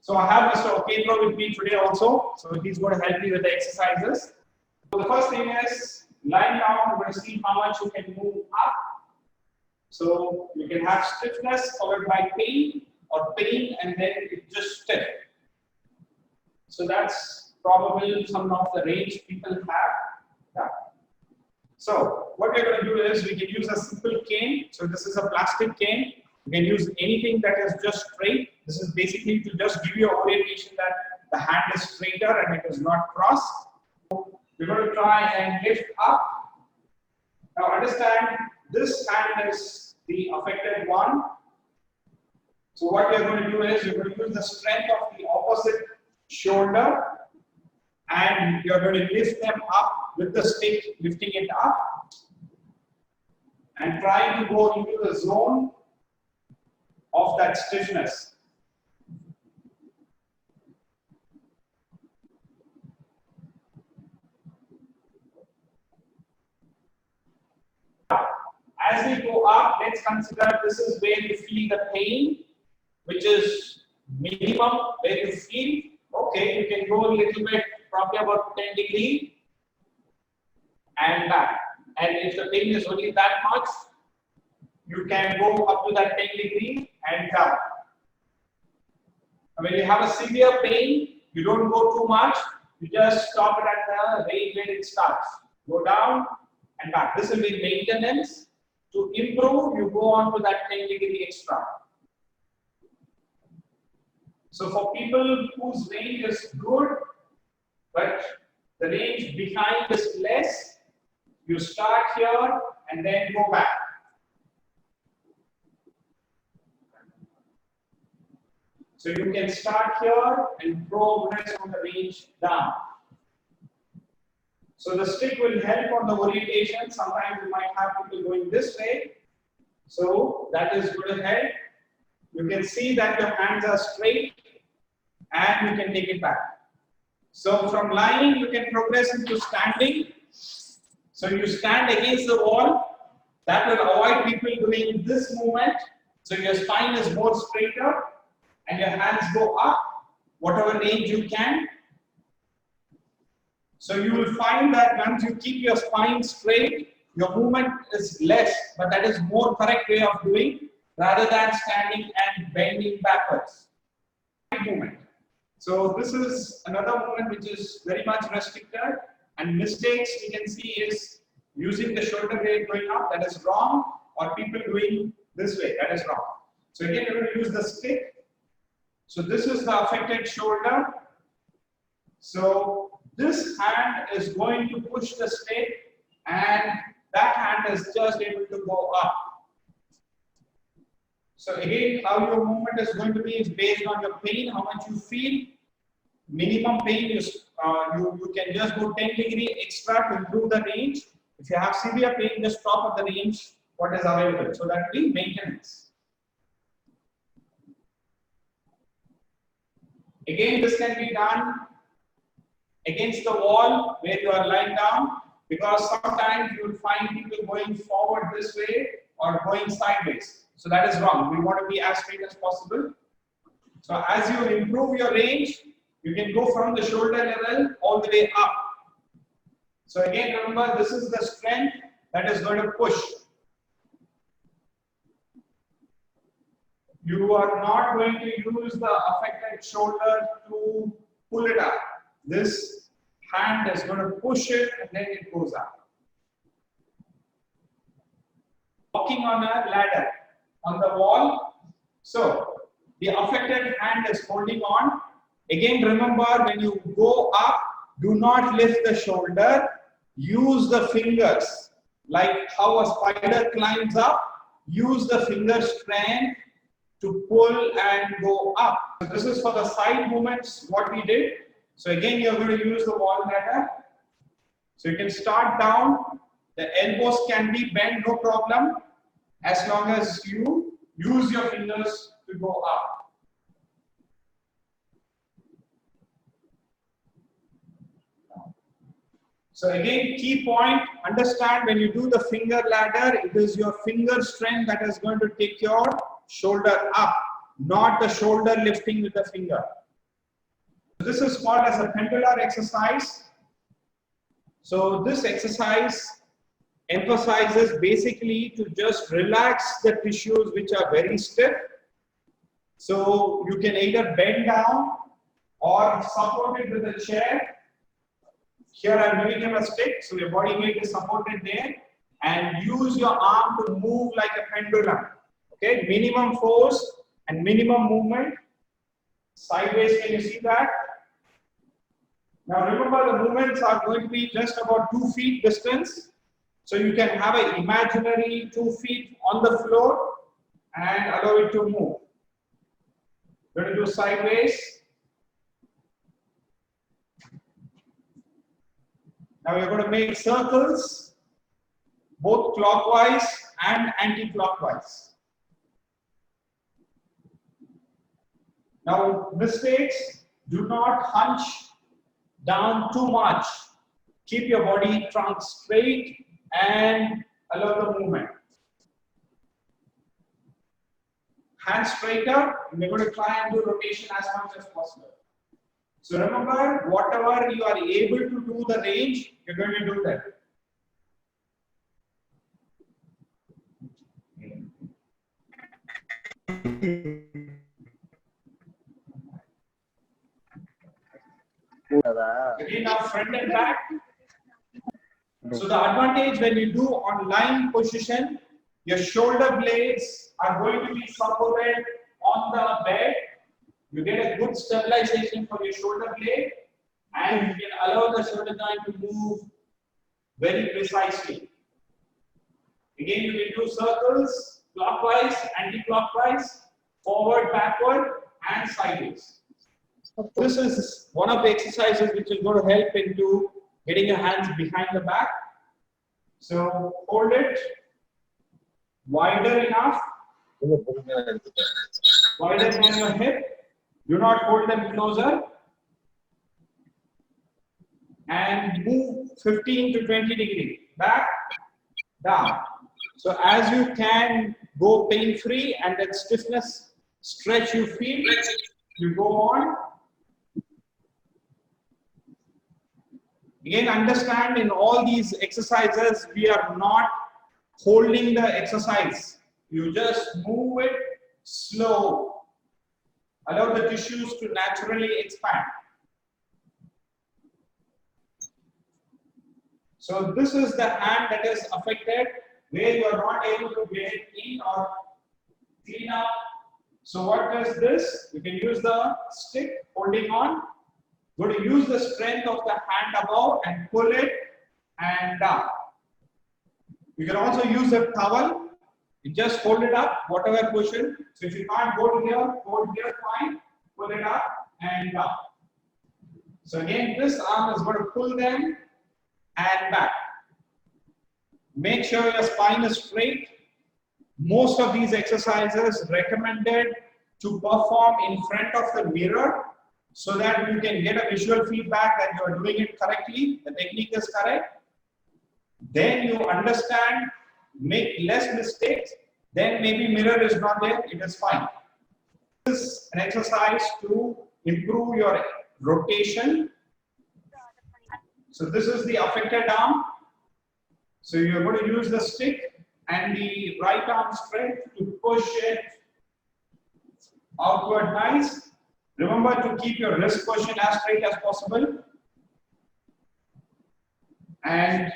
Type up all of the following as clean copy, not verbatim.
So I have Mr. Okendro with me today also. So he's going to help me with the exercises. So the first thing is lying down. We're going to see how much you can move up. So you can have stiffness followed by pain or pain and then it just stiff. So that's probably some of the range people have. Yeah. So what we're going to do is we can use a simple cane. So this is a plastic cane. You can use anything that is just straight. This is basically to just give you an orientation that the hand is straighter and it is not crossed. We're going to try and lift up. Now understand, this hand is the affected one. So what you're going to do is you're going to use the strength of the opposite shoulder and you're going to lift them up with the stick, lifting it up and trying to go into the zone of that stiffness. As we go up, let's consider this is where you feel the pain, which is minimum where you feel. Okay, you can go a little bit, probably about 10 degrees and back. And if the pain is only that much, you can go up to that 10 degrees and down. When you have a severe pain, you don't go too much, you just stop it at the range where it starts. Go down and back. This will be maintenance. To improve, you go on to that 10 degree extra. So for people whose range is good, but the range behind is less, you start here and then go back. So you can start here and progress on the range down. So the stick will help on the orientation. Sometimes you might have people going this way. So that is going to help. You can see that your hands are straight and you can take it back. So from lying, you can progress into standing. So you stand against the wall. That will avoid people doing this movement. So your spine is more straighter and your hands go up, whatever range you can. So you will find that once you keep your spine straight, your movement is less, but that is more correct way of doing rather than standing and bending backwards. Movement. So this is another movement which is very much restricted, and mistakes we can see is using the shoulder blade going up, that is wrong, or people doing this way, that is wrong. So again, you're going to use the stick. So this is the affected shoulder. So this hand is going to push the stick and that hand is just able to go up. So again, how your movement is going to be is based on your pain, how much you feel. Minimum pain, you can just go 10 degree extra to improve the range. If you have severe pain, just stop at the range what is available. So that will be maintenance. Again, this can be done against the wall where you are lying down, because sometimes you will find people going forward this way or going sideways. So that is wrong. We want to be as straight as possible. So as you improve your range, you can go from the shoulder level all the way up. So again, remember, this is the strength that is going to push. You are not going to use the affected shoulder to pull it up. This hand is going to push it and then it goes up. Walking on a ladder on the wall. So the affected hand is holding on. Again, remember, when you go up, do not lift the shoulder. Use the fingers. Like how a spider climbs up, use the finger strength to pull and go up. So this is for the side movements, what we did. So again, you're going to use the wall ladder. So you can start down. The elbows can be bent, no problem, as long as you use your fingers to go up. So again, key point, understand when you do the finger ladder, it is your finger strength that is going to take your shoulder up, not the shoulder lifting with the finger. This is called as a pendular exercise. So this exercise emphasizes basically to just relax the tissues which are very stiff. So you can either bend down or support it with a chair. Here I'm giving him a stick, so your body weight is supported there, and use your arm to move like a pendulum. Okay, minimum force and minimum movement. Sideways, can you see that? Now remember, the movements are going to be just about 2 feet distance. So you can have an imaginary 2 feet on the floor and allow it to move. We're going to do sideways. Now we're going to make circles, both clockwise and anti-clockwise. Now mistakes, do not hunch down too much. Keep your body trunk straight and allow the movement. Hands straighter, and we're going to try and do rotation as much as possible. So remember, whatever you are able to do the range, you're going to do that. Again, now front and back. So the advantage when you do on lying position, your shoulder blades are going to be supported on the bed. You get a good stabilization for your shoulder blade, and you can allow the shoulder joint to move very precisely. Again, you can do circles, clockwise, anti-clockwise, forward, backward, and sideways. This is one of the exercises which is going to help into getting your hands behind the back. So hold it wider enough, wider than your hip. Do not hold them closer. And move 15 to 20 degrees. Back, down. So as you can go pain-free and that stiffness stretch you feel, you go on. Again, understand in all these exercises, we are not holding the exercise. You just move it slow. Allow the tissues to naturally expand. So this is the hand that is affected, where you are not able to get it in or clean up. So what does this? You can use the stick holding on. Going to use the strength of the hand above and pull it and down. You can also use a towel. You just hold it up, whatever position. So if you can't hold here, fine. Pull it up and down. So again, this arm is going to pull them and back. Make sure your spine is straight. Most of these exercises recommended to perform in front of the mirror so that you can get a visual feedback that you are doing it correctly, the technique is correct. Then you understand, make less mistakes, then maybe mirror is not there, it is fine. This is an exercise to improve your rotation. So this is the affected arm. So you're going to use the stick and the right arm strength to push it outward nice. Remember to keep your wrist position as straight as possible. And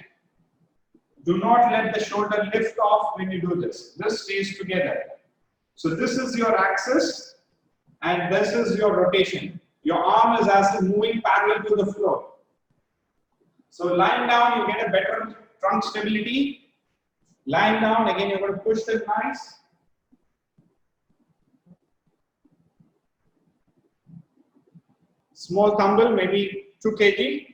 do not let the shoulder lift off when you do this. This stays together. So this is your axis and this is your rotation. Your arm is as moving parallel to the floor. So lying down, you get a better trunk stability. Lying down, again, you're going to push it nice. Small thumble, maybe 2 kg.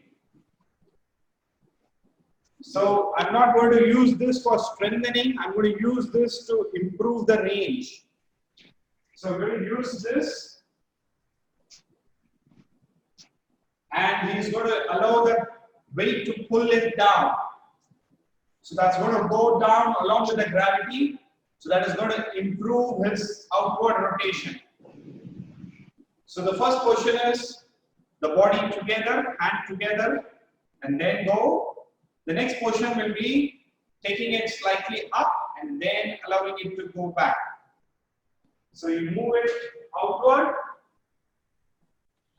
So I'm not going to use this for strengthening. I'm going to use this to improve the range. So I'm going to use this. And he's going to allow the weight to pull it down. So that's going to go down along with the gravity. So that is going to improve his outward rotation. So the first position is the body together, hand together, and then go. The next portion will be taking it slightly up and then allowing it to go back. So you move it outward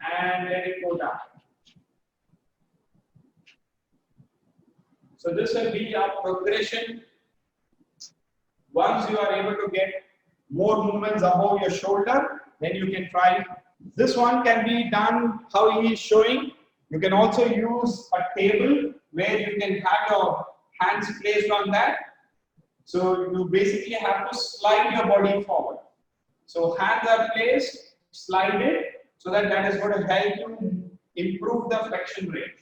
and let it go down. So this will be a progression. Once you are able to get more movements above your shoulder, then you can try. This one can be done how he is showing. You can also use a table where you can have your hands placed on that. So you basically have to slide your body forward. So hands are placed, slide it, so that is going to help you improve the flexion rate.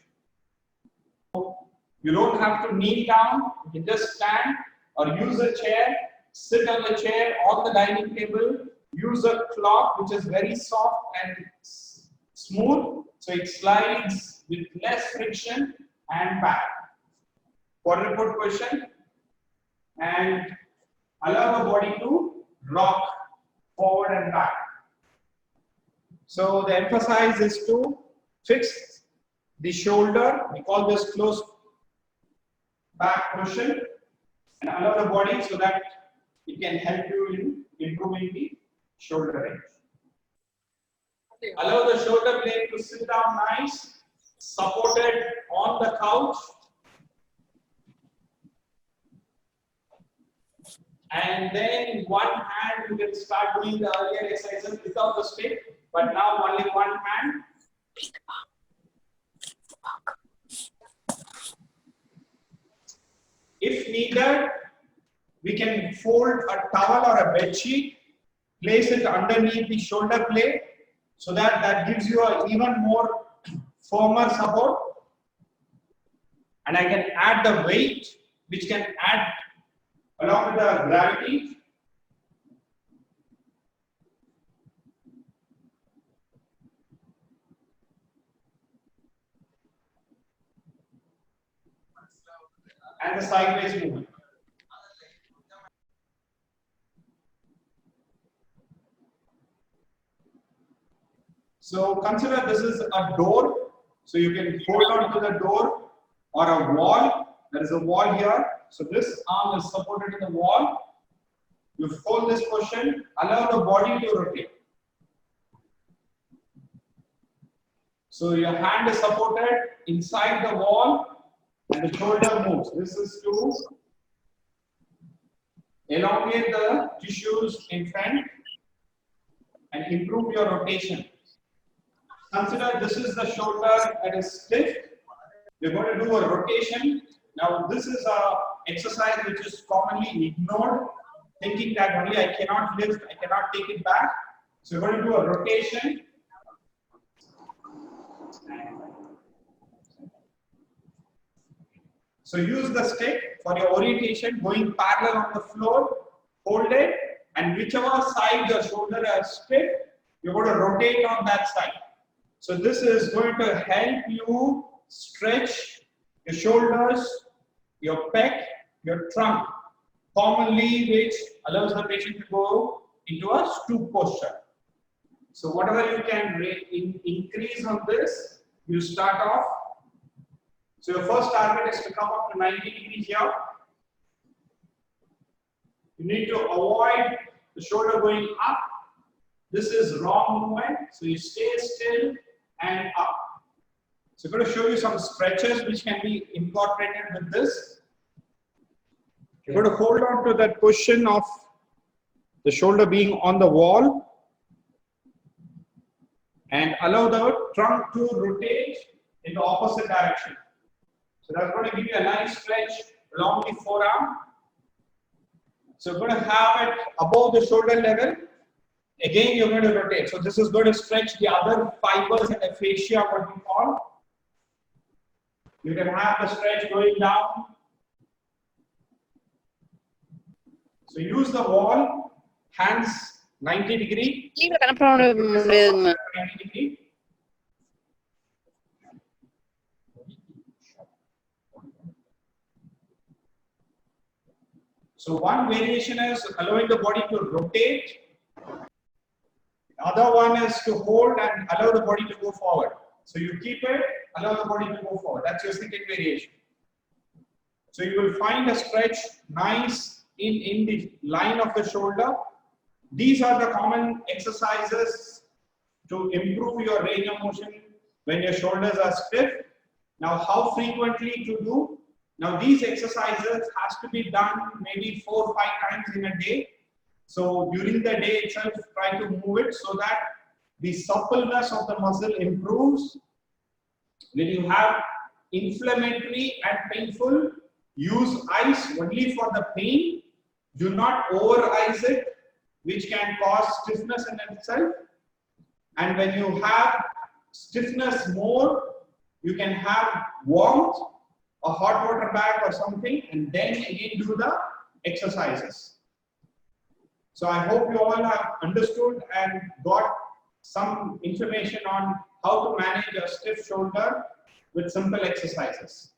You don't have to kneel down, you can just stand or use a chair, sit on the chair on the dining table, use a cloth which is very soft and smooth, so it slides with less friction and back. Forward foot position and allow the body to rock forward and back. So the emphasis is to fix the shoulder. We call this close back position, and allow the body so that it can help you in improving the shoulder range. Allow the shoulder blade to sit down nice, supported on the couch. And then in one hand you can start doing the earlier exercises without the stick, but now only one hand. If needed, we can fold a towel or a bed sheet, place it underneath the shoulder blade, so that gives you an even more firmer support. And I can add the weight, which can add along with the gravity. And the sideways movement. So consider this is a door. So you can hold on to the door or a wall. There is a wall here. So this arm is supported in the wall. You fold this position, allow the body to rotate. So your hand is supported inside the wall and the shoulder moves. This is to elongate the tissues in front and improve your rotation. Consider this is the shoulder that is stiff. We're going to do a rotation. Now this is an exercise which is commonly ignored, thinking that only I cannot lift, I cannot take it back. So we're going to do a rotation. So use the stick for your orientation, going parallel on the floor, hold it, and whichever side your shoulder is stiff, you're going to rotate on that side. So this is going to help you stretch your shoulders, your pec, your trunk, commonly which allows the patient to go into a stoop posture. So whatever you can increase on this, you start off. So your first target is to come up to 90 degrees here. You need to avoid the shoulder going up. This is wrong movement, so you stay still and up. So I'm going to show you some stretches which can be incorporated with this. You're going to hold on to that position of the shoulder being on the wall and allow the trunk to rotate in the opposite direction. So that's going to give you a nice stretch along the forearm. So you're going to have it above the shoulder level. Again, you're going to rotate. So this is going to stretch the other fibers in the fascia, what we call. You can have the stretch going down. So use the wall, hands 90 degree. 90 degree. So one variation is allowing the body to rotate. The other one is to hold and allow the body to go forward. So you keep it, allow the body to go forward. That's your second variation. So you will find a stretch nice in the line of the shoulder. These are the common exercises to improve your range of motion when your shoulders are stiff. Now, how frequently to do? Now, these exercises has to be done maybe 4 or 5 times in a day. So during the day itself, try to move it so that the suppleness of the muscle improves. When you have inflammatory and painful, use ice only for the pain. Do not over ice it, which can cause stiffness in itself. And when you have stiffness more, you can have warmth, a hot water bag or something, and then again do the exercises. So I hope you all have understood and got some information on how to manage a stiff shoulder with simple exercises.